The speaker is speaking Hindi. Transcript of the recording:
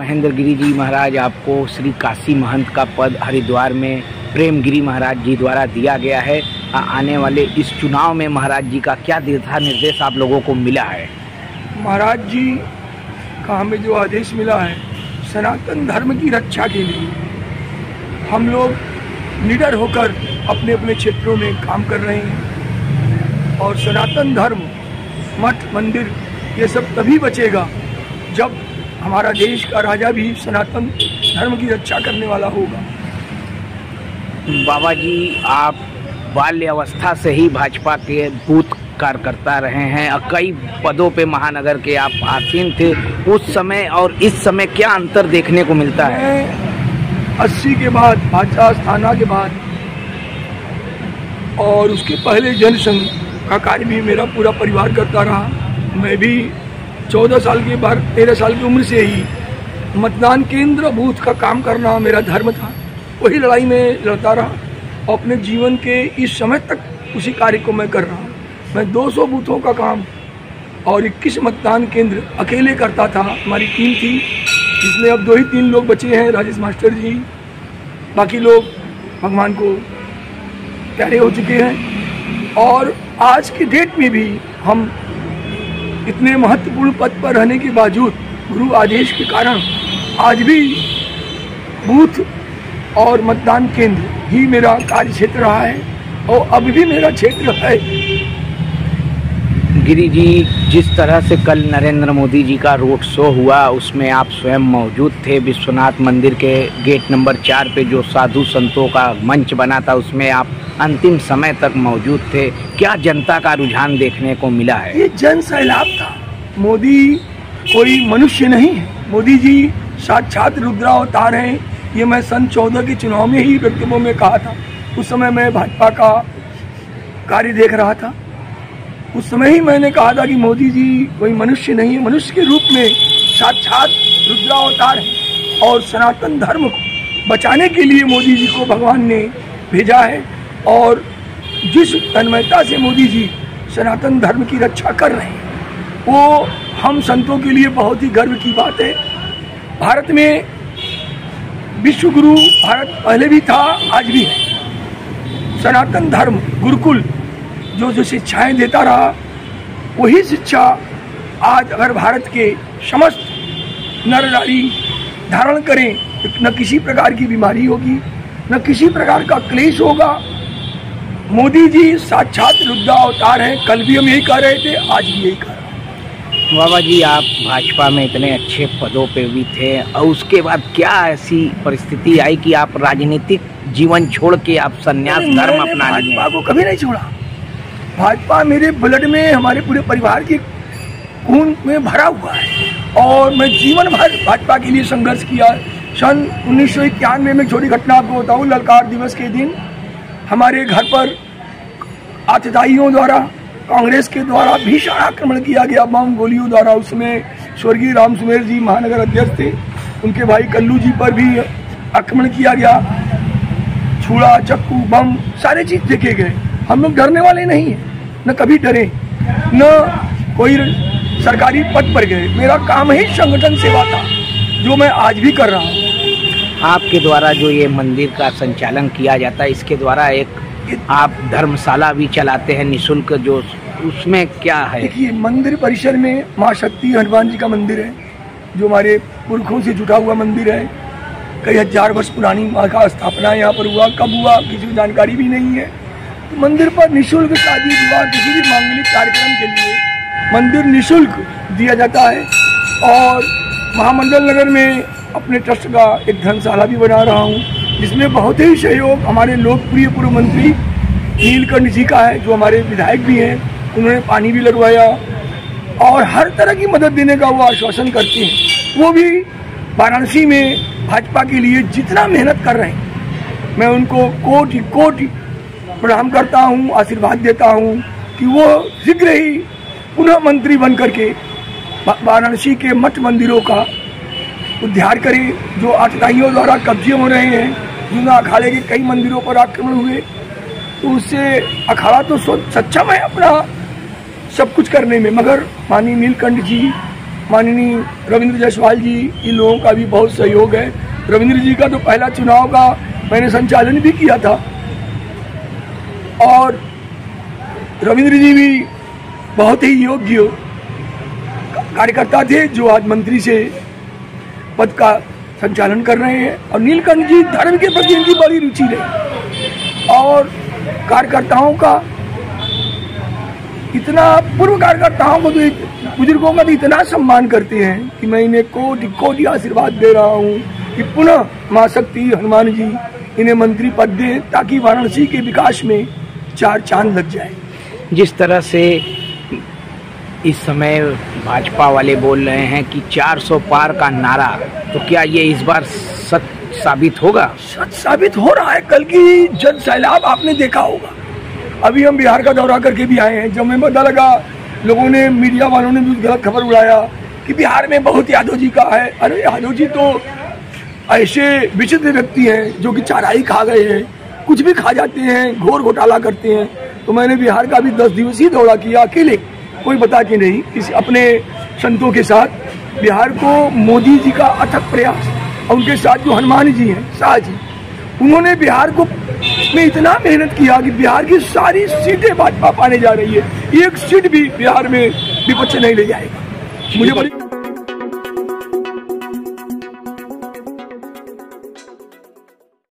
महेंद्र गिरी जी महाराज, आपको श्री काशी महंत का पद हरिद्वार में प्रेम गिरी महाराज जी द्वारा दिया गया है। आने वाले इस चुनाव में महाराज जी का क्या दिशा निर्देश आप लोगों को मिला है? महाराज जी का हमें जो आदेश मिला है, सनातन धर्म की रक्षा के लिए हम लोग निडर होकर अपने अपने क्षेत्रों में काम कर रहे हैं। और सनातन धर्म, मठ, मंदिर ये सब तभी बचेगा जब हमारा देश का राजा भी सनातन धर्म की रक्षा करने वाला होगा। बाबा जी, आप बाल्यावस्था से ही भाजपा के बूथ कार्यकर्ता रहे हैं और कई पदों पे महानगर के आप आसीन थे। उस समय और इस समय क्या अंतर देखने को मिलता है? 80 के बाद, भाजपा स्थाना के बाद और उसके पहले जनसंघ का कार्य भी मेरा पूरा परिवार करता रहा। मैं भी 14 साल के बाद 13 साल की उम्र से ही मतदान केंद्र बूथ का काम करना मेरा धर्म था। वही लड़ाई में लड़ता रहा और अपने जीवन के इस समय तक उसी कार्य को मैं कर रहा हूँ। मैं 200 बूथों का काम और 21 मतदान केंद्र अकेले करता था। हमारी टीम थी जिसमें अब 2 ही 3 लोग बचे हैं, राजेश मास्टर जी। बाकी लोग भगवान को प्यारे हो चुके हैं। और आज की डेट में भी हम इतने महत्वपूर्ण पद पर रहने के बावजूद गुरु आदेश के कारण आज भी बूथ और मतदान केंद्र ही मेरा कार्य क्षेत्र रहा है और अब भी मेरा क्षेत्र है। गिरी जी, जिस तरह से कल नरेंद्र मोदी जी का रोड शो हुआ उसमें आप स्वयं मौजूद थे। विश्वनाथ मंदिर के गेट नंबर 4 पे जो साधु संतों का मंच बना था उसमें आप अंतिम समय तक मौजूद थे। क्या जनता का रुझान देखने को मिला है? ये जन सैलाब था। मोदी कोई मनुष्य नहीं है, मोदी जी साक्षात रुद्रावतार हैं। ये मैं सन 14 के चुनाव में ही वक्तव्यों में कहा था। उस समय मैं भाजपा का कार्य देख रहा था। उस समय ही मैंने कहा था कि मोदी जी कोई मनुष्य नहीं है, मनुष्य के रूप में साक्षात रुद्रावतार है और सनातन धर्म को बचाने के लिए मोदी जी को भगवान ने भेजा है। और जिस तन्मयता से मोदी जी सनातन धर्म की रक्षा कर रहे हैं वो हम संतों के लिए बहुत ही गर्व की बात है। भारत में विश्व गुरु भारत पहले भी था, आज भी है। सनातन धर्म गुरुकुल जो शिक्षाएं देता रहा, वही शिक्षा आज अगर भारत के समस्त नर नारी धारण करें तो न किसी प्रकार की बीमारी होगी, न किसी प्रकार का क्लेश होगा। मोदी जी साक्षात रुद्रावतार हैं। कल भी हम यही कह रहे थे, आज भी यही कह रहे हैं। बाबा जी, आप भाजपा में इतने अच्छे पदों पे भी थे और उसके बाद क्या ऐसी परिस्थिति आई कि आप राजनीतिक जीवन छोड़ के आप संन्यास धर्म अपना लिए? भाजपा को कभी नहीं छोड़ा। भाजपा मेरे ब्लड में, हमारे पूरे परिवार के खून में भरा हुआ है और मैं जीवन भर भाजपा के लिए संघर्ष किया। सन 1991 में छोटी घटना आपको बताऊँ, ललकार दिवस के दिन हमारे घर पर आतताइयों द्वारा, कांग्रेस के द्वारा भीषण आक्रमण किया गया, बम गोलियों द्वारा। उसमें स्वर्गीय राम सुमेर जी महानगर अध्यक्ष थे, उनके भाई कल्लू जी पर भी आक्रमण किया गया। छुरा, चक्कू, बम सारे चीज देखे गए। हम लोग डरने वाले नहीं हैं, न कभी डरे, न कोई सरकारी पद पर गए। मेरा काम ही संगठन सेवा था जो मैं आज भी कर रहा हूँ। आपके द्वारा जो ये मंदिर का संचालन किया जाता है, इसके द्वारा एक आप धर्मशाला भी चलाते हैं निःशुल्क, जो उसमें क्या है? देखिए, मंदिर परिसर में माँ शक्ति हनुमान जी का मंदिर है जो हमारे पुरखों से जुड़ा हुआ मंदिर है। कई हजार वर्ष पुरानी माँ का स्थापना यहाँ पर हुआ। कब हुआ किसी को जानकारी भी नहीं है। तो मंदिर पर निःशुल्क शादी विवाह किसी भी मांगलिक कार्यक्रम के लिए मंदिर निःशुल्क दिया जाता है। और महामंडल नगर में अपने ट्रस्ट का एक धर्मशाला भी बना रहा हूँ जिसमें बहुत ही सहयोग हमारे लोकप्रिय पूर्व मंत्री नीलकंठ जी का है, जो हमारे विधायक भी हैं। उन्होंने पानी भी लगवाया और हर तरह की मदद देने का वो आश्वासन करते हैं। वो भी वाराणसी में भाजपा के लिए जितना मेहनत कर रहे हैं, मैं उनको कोटि कोटि प्रणाम करता हूँ, आशीर्वाद देता हूँ कि वो शीघ्र ही पुनः मंत्री बन करके वाराणसी के मठ मंदिरों का उद्धार करें जो आतताइयों द्वारा कब्जे हो रहे हैं। जूना अखाड़े के कई मंदिरों पर आक्रमण हुए, तो उससे अखाड़ा तो सक्षम है अपना सब कुछ करने में, मगर माननीय नीलकंठ जी माननीय रविंद्र जायसवाल जी, इन लोगों का भी बहुत सहयोग है। रविंद्र जी का तो पहला चुनाव का मैंने संचालन भी किया था और रविंद्र जी भी बहुत ही योग्य कार्यकर्ता थे जो आज मंत्री से पद का संचालन कर रहे हैं। और नीलकंठ जी धर्म के प्रति इनकी बड़ी रुचि रही और कार्यकर्ताओं का इतना, पूर्व कार्यकर्ताओं को तो, बुजुर्गों का तो इतना सम्मान करते हैं कि मैं इन्हें कोटि कोटि आशीर्वाद दे रहा हूँ कि पुनः माँ शक्ति हनुमान जी इन्हें मंत्री पद दें ताकि वाराणसी के विकास में चार चांद लग जाए। जिस तरह से इस समय भाजपा वाले बोल रहे हैं कि 400 पार का नारा, तो क्या ये इस बार सच साबित होगा? सच साबित हो रहा है। कल की जन सैलाब आपने देखा होगा। अभी हम बिहार का दौरा करके भी आए हैं। जब हमें पता लगा, लोगों ने, मीडिया वालों ने भी गलत खबर उड़ाया कि बिहार में बहुत यादव जी का है। अरे यादव जी तो ऐसे विचित्र व्यक्ति हैं जो कि चाराई खा गए हैं, कुछ भी खा जाते हैं, घोर घोटाला करते हैं। तो मैंने बिहार का भी 10 दिवसीय दौरा किया अकेले, कोई बता के नहीं, किसी अपने संतों के साथ। बिहार को मोदी जी का अथक प्रयास और उनके साथ जो हनुमान जी हैं, शाह जी, उन्होंने बिहार को में इतना मेहनत किया कि बिहार की सारी सीटें भाजपा पाने जा रही है। एक सीट भी बिहार में विपक्ष नहीं ले जाएगा। मुझे बड़ी